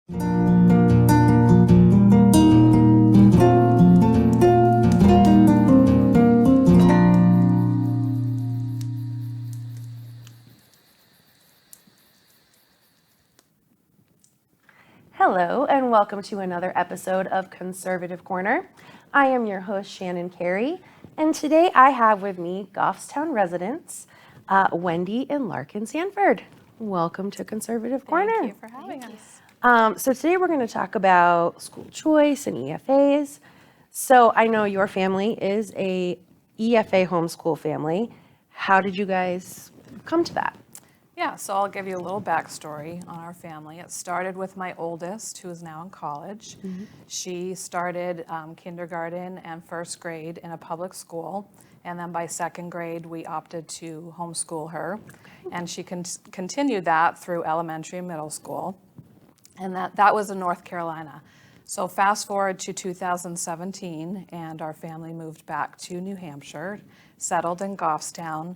Hello, and welcome to another episode of Conservative Corner. I am your host, Shannon Carey, and today I have with me Goffstown residents, Wendy and Larkin Sanford. Welcome to Conservative Corner. Thank you for having us. So today we're going to talk about school choice and EFAs. So I know your family is a EFA homeschool family. How did you guys come to that? Yeah, so I'll give you a little backstory on our family. It started with my oldest, who is now in college. Mm-hmm. She started kindergarten and first grade in a public school, and then by second grade, we opted to homeschool her. And she continued that through elementary and middle school, and that was in North Carolina. So fast forward to 2017, and our family moved back to New Hampshire, settled in Goffstown.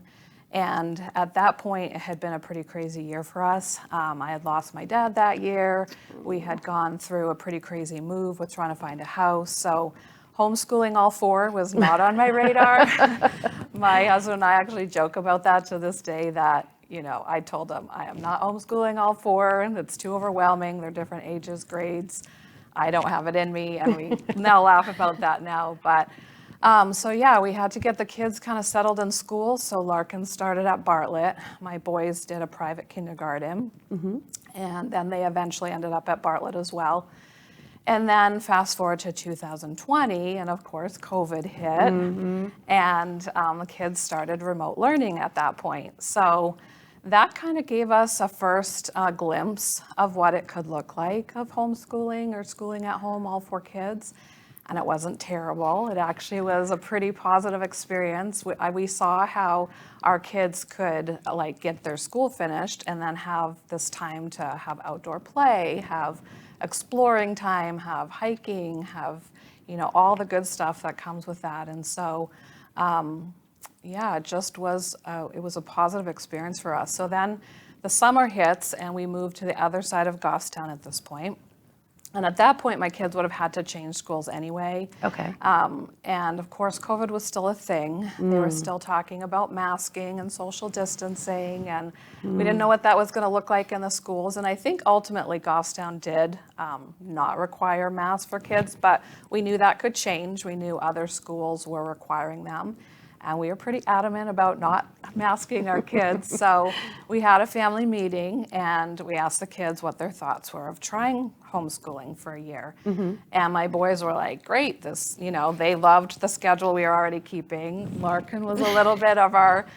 And at that point, it had been a pretty crazy year for us. I had lost my dad that year. We had gone through a pretty crazy move with trying to find a house. So homeschooling all four was not on my radar. My husband and I actually joke about that to this day, that, you know, I told him, I am not homeschooling all four, and it's too overwhelming. They're different ages, grades. I don't have it in me, and we now laugh about that now. But so yeah, we had to get the kids kind of settled in school. So Larkin started at Bartlett. My boys did a private kindergarten, and then they eventually ended up at Bartlett as well. And then fast forward to 2020, and of course COVID hit, and the kids started remote learning at that point. So that kind of gave us a first glimpse of what it could look like of homeschooling or schooling at home, all four kids. And it wasn't terrible. It actually was a pretty positive experience. We saw how our kids could get their school finished and then have this time to have outdoor play, have exploring time, have hiking, have, you know, all the good stuff that comes with that. And so, yeah, it just was, it was a positive experience for us. So then the summer hits and we moved to the other side of Goffstown at this point. And at that point, my kids would have had to change schools anyway. Okay. And of course, COVID was still a thing. They were still talking about masking and social distancing, and we didn't know what that was going to look like in the schools. And I think ultimately Goffstown did not require masks for kids, but we knew that could change. We knew other schools were requiring them. And we were pretty adamant about not masking our kids. So we had a family meeting and we asked the kids what their thoughts were of trying homeschooling for a year. And my boys were like, great, this, you know, they loved the schedule we were already keeping. Larkin was a little bit of our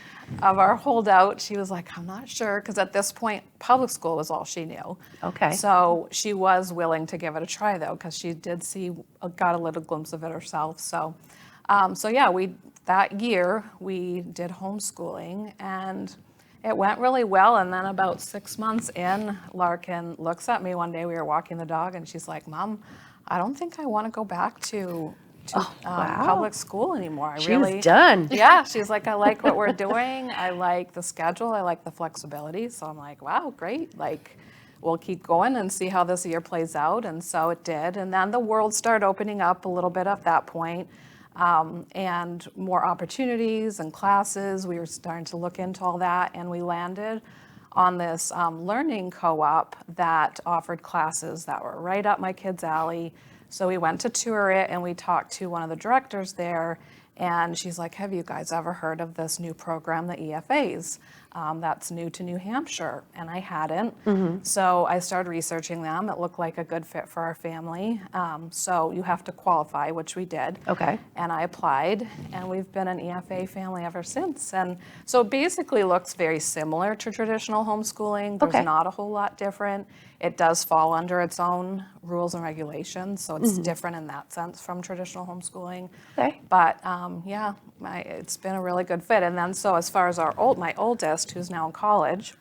holdout. She was like, I'm not sure, because at this point, public school was all she knew. Okay. So she was willing to give it a try though, because she did got a little glimpse of it herself. So, so yeah, that year we did homeschooling and it went really well. And then about 6 months in, Larkin looks at me one day, we were walking the dog, and she's like, Mom, I don't think I want to go back to public school anymore. She was done. Yeah, she's like, I like what we're doing. I like the schedule. I like the flexibility. So I'm like, wow, great. Like, we'll keep going and see how this year plays out. And so it did. And then the world started opening up a little bit at that point. And more opportunities and classes. We were starting to look into all that, and we landed on this learning co-op that offered classes that were right up my kids' alley. So we went to tour it, and we talked to one of the directors there, and she's like, have you guys ever heard of this new program, the EFAs? That's new to New Hampshire, and I hadn't. So I started researching them. It looked like a good fit for our family. So you have to qualify, which we did. Okay. And I applied, and we've been an EFA family ever since. And so it basically looks very similar to traditional homeschooling. There's not a whole lot different. It does fall under its own rules and regulations, so it's different in that sense from traditional homeschooling. Okay. But yeah, it's been a really good fit. And then so as far as my oldest, who's now in college,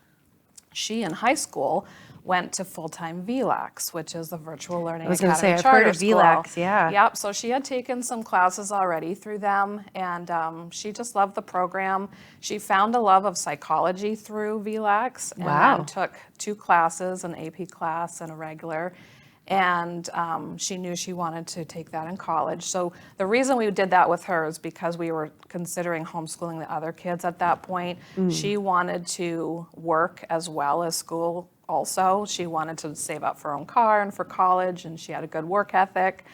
she in high school went to full-time VLAX, which is the Virtual Learning Academy I've heard charter of school. VLAX, yeah. Yep, so she had taken some classes already through them, and she just loved the program. She found a love of psychology through VLAX, and then took 2 classes, an AP class and a regular. And she knew she wanted to take that in college. So the reason we did that with her is because we were considering homeschooling the other kids at that point. She wanted to work as well as school also. She wanted to save up for her own car and for college, and she had a good work ethic.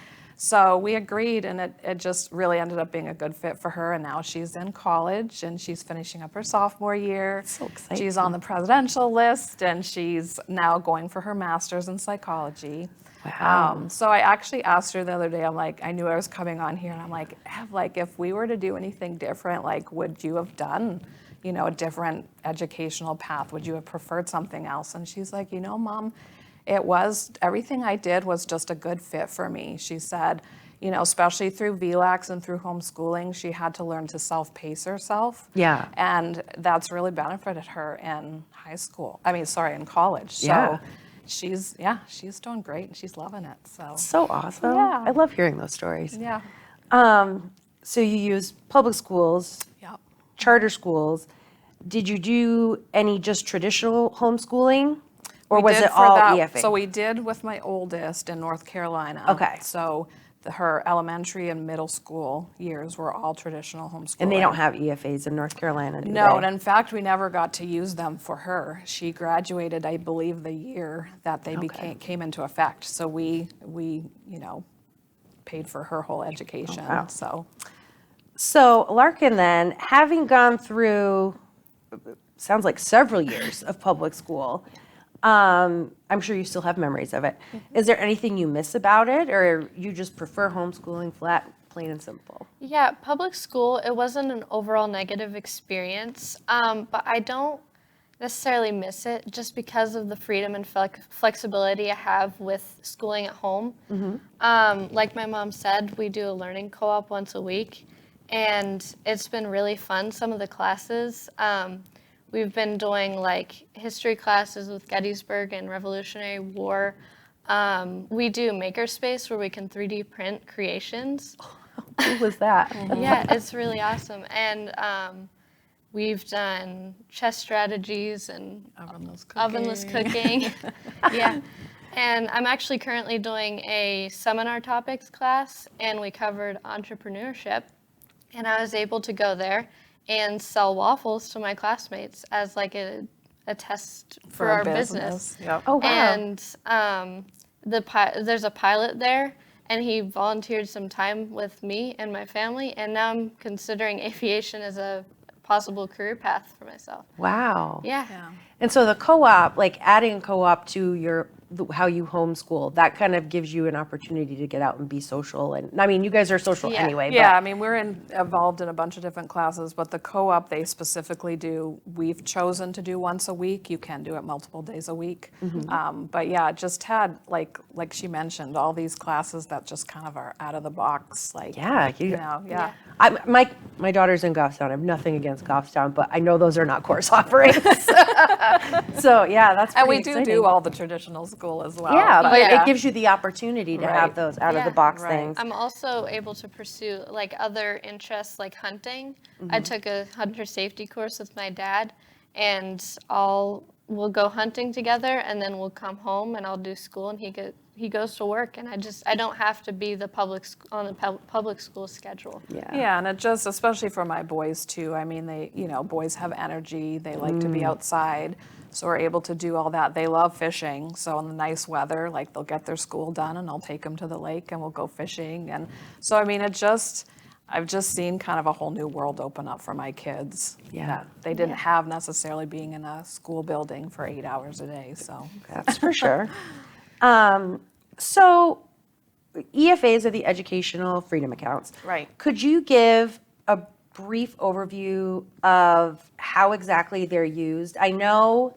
So we agreed, and it just really ended up being a good fit for her. And now she's in college, and she's finishing up her sophomore year. So exciting. She's on the presidential list, and she's now going for her master's in psychology. Wow. So I actually asked her the other day, I'm like, I knew I was coming on here, and I'm like, Ev, like, if we were to do anything different, like, would you have done, a different educational path? Would you have preferred something else? And she's like, Mom, everything I did was just a good fit for me. She said, especially through VLAX and through homeschooling, she had to learn to self-pace herself. Yeah. And that's really benefited her in in college. Yeah. So she's doing great and she's loving it. So So awesome. Yeah. I love hearing those stories. yeah. So you use public schools, Yep. charter schools. Did you do any just traditional homeschooling? Or We was did it for all that- EFA? So we did with my oldest in North Carolina. Okay. So her elementary and middle school years were all traditional homeschooling. And they don't have EFAs in North Carolina, do No, they? and in fact, we never got to use them for her. She graduated, I believe, the year that they came into effect. So we paid for her whole education. wow. So So Larkin then, having gone through, sounds like several years of public school, I'm sure you still have memories of it. Is there anything you miss about it, or you just prefer homeschooling flat, plain and simple? Yeah, public school, it wasn't an overall negative experience, but I don't necessarily miss it just because of the freedom and flexibility I have with schooling at home. Like my mom said, we do a learning co-op once a week, and it's been really fun. Some of the classes, we've been doing like history classes with Gettysburg and Revolutionary War. We do makerspace where we can 3D print creations. Who was that? Yeah, it's really awesome. And we've done chess strategies and ovenless cooking. Yeah. And I'm actually currently doing a seminar topics class, and we covered entrepreneurship. And I was able to go there and sell waffles to my classmates as like a test for our business. Yep. Oh, wow. And there's a pilot there, and he volunteered some time with me and my family, and now I'm considering aviation as a possible career path for myself. Wow. Yeah. And so the co-op, like adding a co-op to how you homeschool, that kind of gives you an opportunity to get out and be social. And I mean, you guys are social Yeah. anyway. Yeah, I mean, we're involved in a bunch of different classes, but the co-op, they specifically we've chosen to do once a week. You can do it multiple days a week. But yeah, just had, like she mentioned, all these classes that just kind of are out of the box. Like, Yeah, yeah. My daughter's in Goffstown. I have nothing against Goffstown, but I know those are not course offerings. So yeah, that's pretty And we exciting. do all the traditional school as well. Yeah, but Yeah. it gives you the opportunity to have Right. those out of the Yeah. box Right. things. I'm also able to pursue like other interests like hunting. I took a hunter safety course with my dad, and we'll go hunting together, and then we'll come home and I'll do school, and he goes to work, and I don't have to be on the public school schedule. Yeah, and it just, especially for my boys too, I mean, boys have energy, they like to be outside, so we're able to do all that. They love fishing, so in the nice weather, like they'll get their school done and I'll take them to the lake and we'll go fishing. And so, I mean, I've just seen kind of a whole new world open up for my kids. Yeah. That they didn't have necessarily being in a school building for 8 hours a day, so. That's for sure. So EFAs are the educational freedom accounts. Right. Could you give a brief overview of how exactly they're used? I know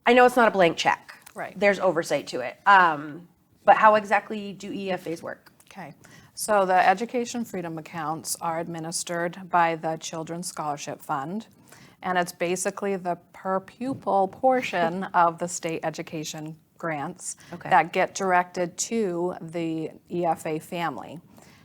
it's not a blank check. Right. There's oversight to it. But how exactly do EFAs work? Okay, so the education freedom accounts are administered by the Children's Scholarship Fund, and it's basically the per pupil portion of the state education grants Okay. that get directed to the EFA family.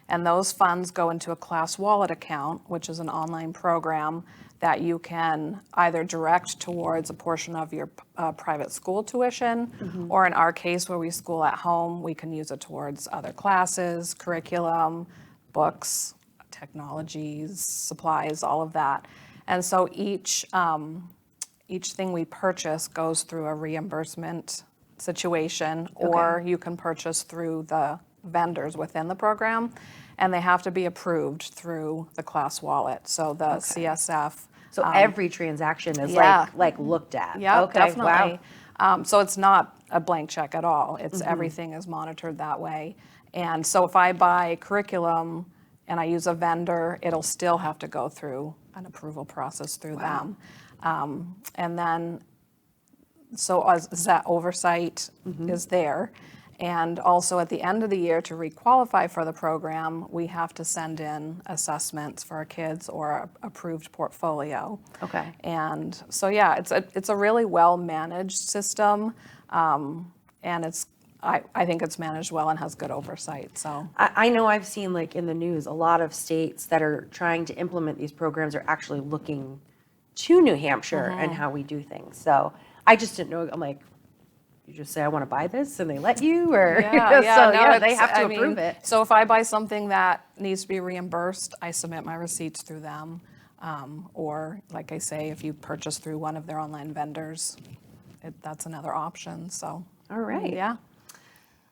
And those funds go into a class wallet account, which is an online program that you can either direct towards a portion of your private school tuition, or in our case where we school at home, we can use it towards other classes, curriculum, books, technologies, supplies, all of that. And so each thing we purchase goes through a reimbursement situation, or you can purchase through the vendors within the program, and they have to be approved through the class wallet. So the CSF. So every transaction is Yeah. like looked at. Yeah, Okay, definitely. wow. So it's not a blank check at all. It's everything is monitored that way. And so if I buy curriculum and I use a vendor, it'll still have to go through an approval process through them. And then, so as that oversight is there. And also at the end of the year, to re-qualify for the program, we have to send in assessments for our kids or a approved portfolio. Okay. And so, yeah, it's a really well-managed system, and I think it's managed well and has good oversight, so. I know I've seen like in the news, a lot of states that are trying to implement these programs are actually looking to New Hampshire and how we do things. So I just didn't know, I'm like, you just say, I want to buy this and they let you, or they have to approve it. So if I buy something that needs to be reimbursed, I submit my receipts through them. Or like I say, if you purchase through one of their online vendors, that's another option, so. All right. Yeah.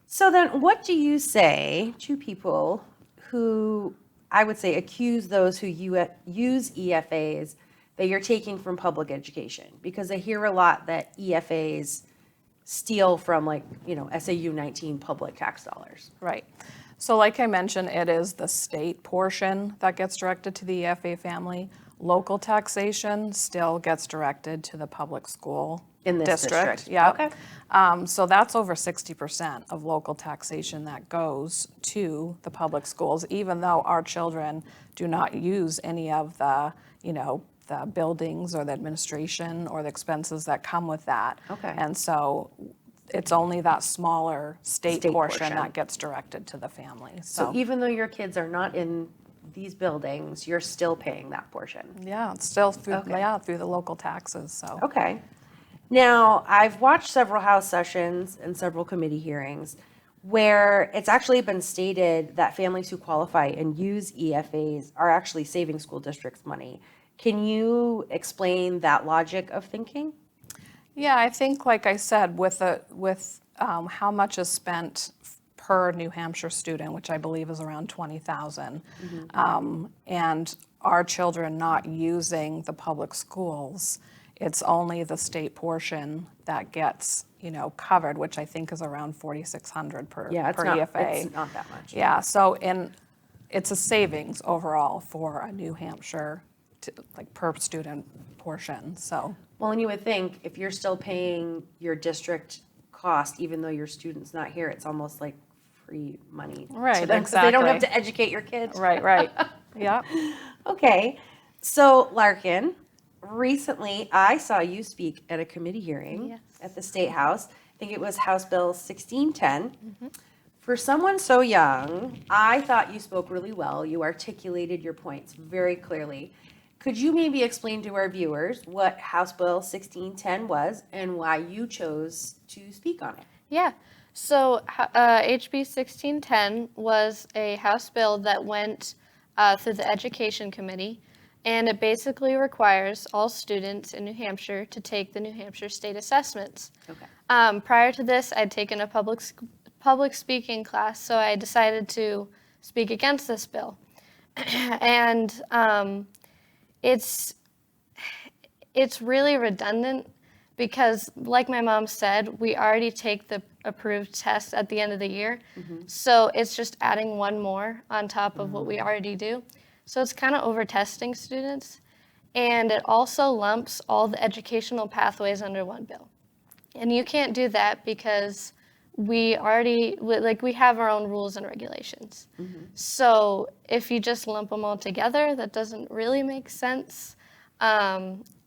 So then what do you say to people who, I would say, accuse those who use EFAs that you're taking from public education? Because I hear a lot that EFAs steal from, like, SAU 19 public tax dollars. Right. So like I mentioned, it is the state portion that gets directed to the EFA family. Local taxation still gets directed to the public school In this district. Yeah. Okay. So that's over 60% of local taxation that goes to the public schools, even though our children do not use any of the, the buildings or the administration or the expenses that come with that. Okay. And so it's only that smaller state portion portion. that gets directed to the family. So even though your kids are not in these buildings, you're still paying that portion. yeah, it's still through, Okay. through the local taxes, so. Okay. Now, I've watched several House sessions and several committee hearings where it's actually been stated that families who qualify and use EFAs are actually saving school districts money. Can you explain that logic of thinking? Yeah, I think, like I said, with how much is spent per New Hampshire student, which I believe is around 20,000, and our children not using the public schools, it's only the state portion that gets, covered, which I think is around 4,600 per EFA. It's not that much. Yeah, so it's a savings overall for a New Hampshire, like per student portion, so. Well, and you would think if you're still paying your district cost, even though your student's not here, it's almost like free money Right, to them, 'cause they don't have exactly. to educate your kids. Right, yeah. Okay, so Larkin, recently I saw you speak at a committee hearing Yes. at the State House. I think it was House Bill 1610. For someone so young, I thought you spoke really well. You articulated your points very clearly. Could you maybe explain to our viewers what House Bill 1610 was and why you chose to speak on it? Yeah. So HB 1610 was a House bill that went through the Education Committee, and it basically requires all students in New Hampshire to take the New Hampshire State Assessments. Okay. Prior to this, I'd taken a public speaking class, so I decided to speak against this bill. And it's really redundant because, like my mom said, we already take the approved test at the end of the year. So it's just adding one more on top of what we already do. So it's kind of over-testing students. And it also lumps all the educational pathways under one bill. And you can't do that because we have our own rules and regulations. So if you just lump them all together, that doesn't really make sense.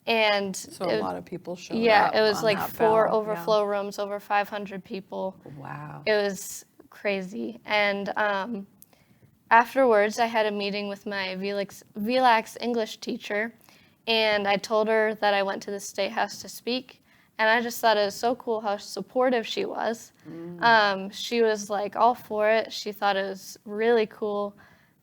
And So a lot of people showed up. yeah, it was on like that 4 bill, overflow rooms, over 500 people. Wow. It was crazy. And afterwards, I had a meeting with my VLAX English teacher, and I told her that I went to the State House to speak, and I just thought it was so cool how supportive she was. She was like all for it. She thought it was really cool,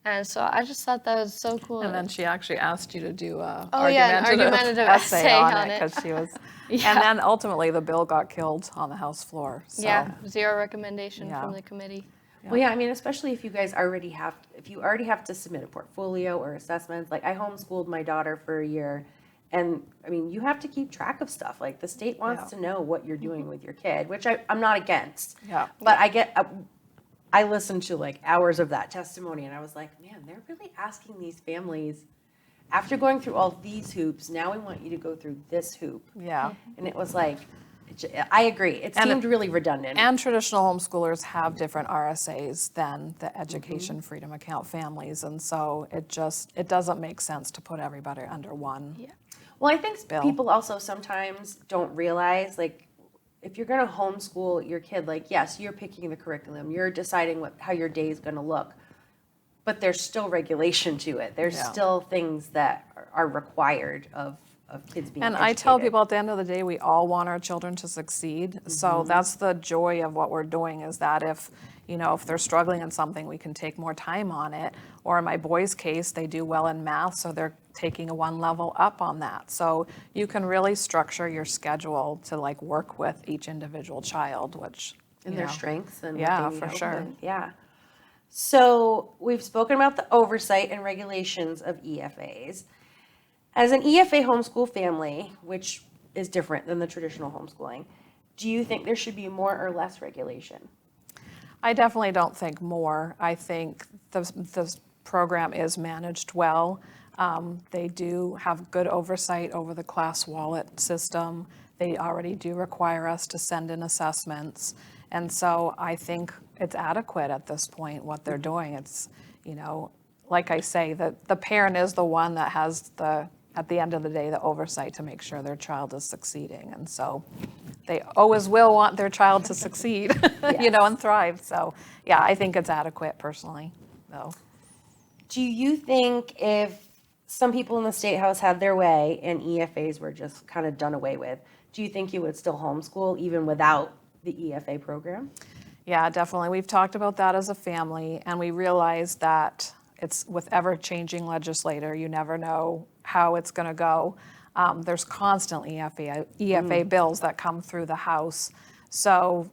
and so I just thought that was so cool. And then she actually asked you to do a Oh, yeah, an argumentative argumentative essay on on it it. because she was. Yeah. And then ultimately the bill got killed on the House floor. So. Yeah, 0 recommendation Yeah. from the committee. Well, yeah, I mean, especially if you guys already have, if you already have to submit a portfolio or assessments, like I homeschooled my daughter for a year. And I mean, you have to keep track of stuff. Like the state wants to know what you're doing with your kid, which I'm not against. Yeah. But I listened to like hours of that testimony and I was like, man, they're really asking these families, after going through all these hoops, now we want you to go through this hoop. Yeah. And it was like, I agree. It seemed really redundant. And traditional homeschoolers have different RSAs than the Education Freedom Account families. And so it doesn't make sense to put everybody under one. Yeah. Well, I think bill. people also sometimes don't realize, like, if you're going to homeschool your kid, like, yes, you're picking the curriculum, you're deciding how your day is going to look, but there's still regulation to it. There's still things that are required of kids being And educated. I tell people at the end of the day, we all want our children to succeed. So that's the joy of what we're doing, is that if they're struggling in something, we can take more time on it. Or in my boys' case, they do well in math, so they're taking a one level up on that. So you can really structure your schedule to like work with each individual child, which and their strengths and Yeah, what they need for help sure. with. Yeah. So we've spoken about the oversight and regulations of EFAs. As an EFA homeschool family, which is different than the traditional homeschooling, do you think there should be more or less regulation? I definitely don't think more. I think the program is managed well. They do have good oversight over the class wallet system. They already do require us to send in assessments. And so I think it's adequate at this point, what they're doing. It's, like I say, the parent is the one that has at the end of the day, the oversight to make sure their child is succeeding. And so they always will want their child to succeed, and thrive. So yeah, I think it's adequate personally, though. Do you think if some people in the State House had their way and EFAs were just kind of done away with, do you think you would still homeschool even without the EFA program? Yeah, definitely. We've talked about that as a family, and we realized that it's with ever-changing legislator, you never know how it's going to go. There's constantly EFA bills that come through the House. So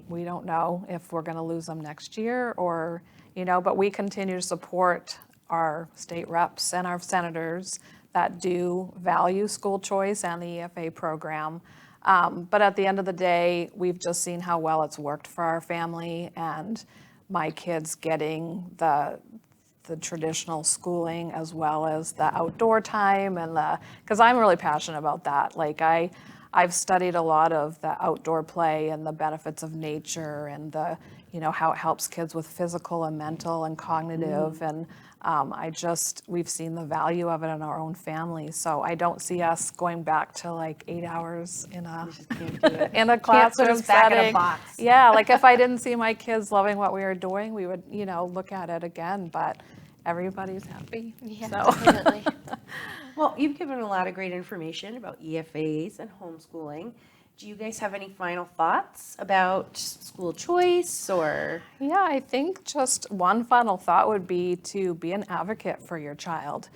we don't know if we're going to lose them next year or, but we continue to support our state reps and our senators that do value school choice and the EFA program. But at the end of the day, we've just seen how well it's worked for our family, and my kids getting the traditional schooling as well as the outdoor time and because I'm really passionate about that. Like I've studied a lot of the outdoor play and the benefits of nature and how it helps kids with physical and mental and cognitive. And we've seen the value of it in our own family. So I don't see us going back to like 8 hours in a classroom back in a setting. box. Yeah, like if I didn't see my kids loving what we were doing, we would, look at it again, but everybody's happy. Yeah, So. definitely. Well, you've given a lot of great information about EFAs and homeschooling. Do you guys have any final thoughts about school choice or? Yeah, I think just one final thought would be to be an advocate for your child.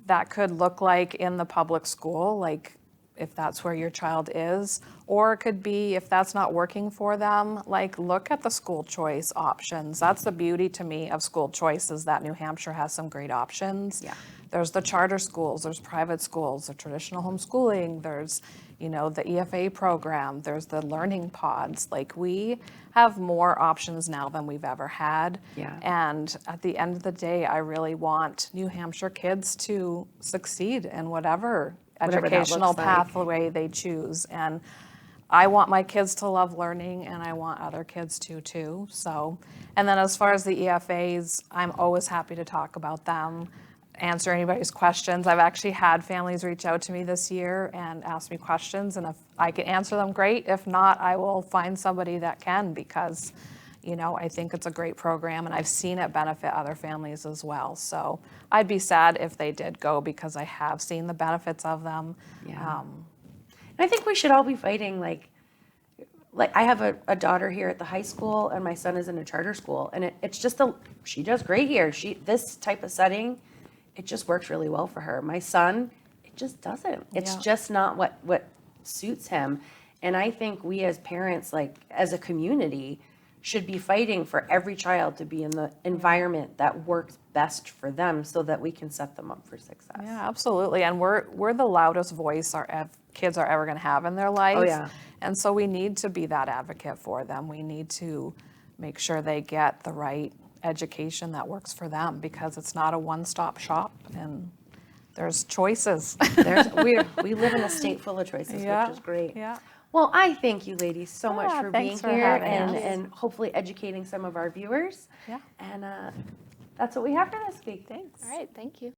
That could look like in the public school, like if that's where your child is, or it could be if that's not working for them, like look at the school choice options. That's the beauty to me of school choice, is that New Hampshire has some great options. Yeah. There's the charter schools, there's private schools, the traditional homeschooling, there's, the EFA program, there's the learning pods. Like we have more options now than we've ever had. Yeah. And at the end of the day, I really want New Hampshire kids to succeed in whatever that educational looks like. pathway they choose. And I want my kids to love learning, and I want other kids to too. So, and then as far as the EFAs, I'm always happy to talk about them, answer anybody's questions. I've actually had families reach out to me this year and ask me questions, and if I can answer them, great. If not, I will find somebody that can, because I think it's a great program, and I've seen it benefit other families as well. So I'd be sad if they did go, because I have seen the benefits of them. Yeah. And I think we should all be fighting, like I have a daughter here at the high school, and my son is in a charter school, and it's just she does great here. This type of setting, it just works really well for her. My son, it just doesn't. It's Yeah. just not what suits him. And I think we as parents, like as a community, should be fighting for every child to be in the environment that works best for them, so that we can set them up for success. Yeah, absolutely. And we're the loudest voice our kids are ever going to have in their life. Oh, yeah. And so we need to be that advocate for them. We need to make sure they get the right education that works for them, because it's not a one-stop shop, and there's choices. We live in a state full of choices, Yeah, which is great. yeah. Well, I thank you ladies so much Yeah, for being thanks for here having us. and hopefully educating some of our viewers. Yeah. And that's what we have for this week. Thanks. All right, thank you.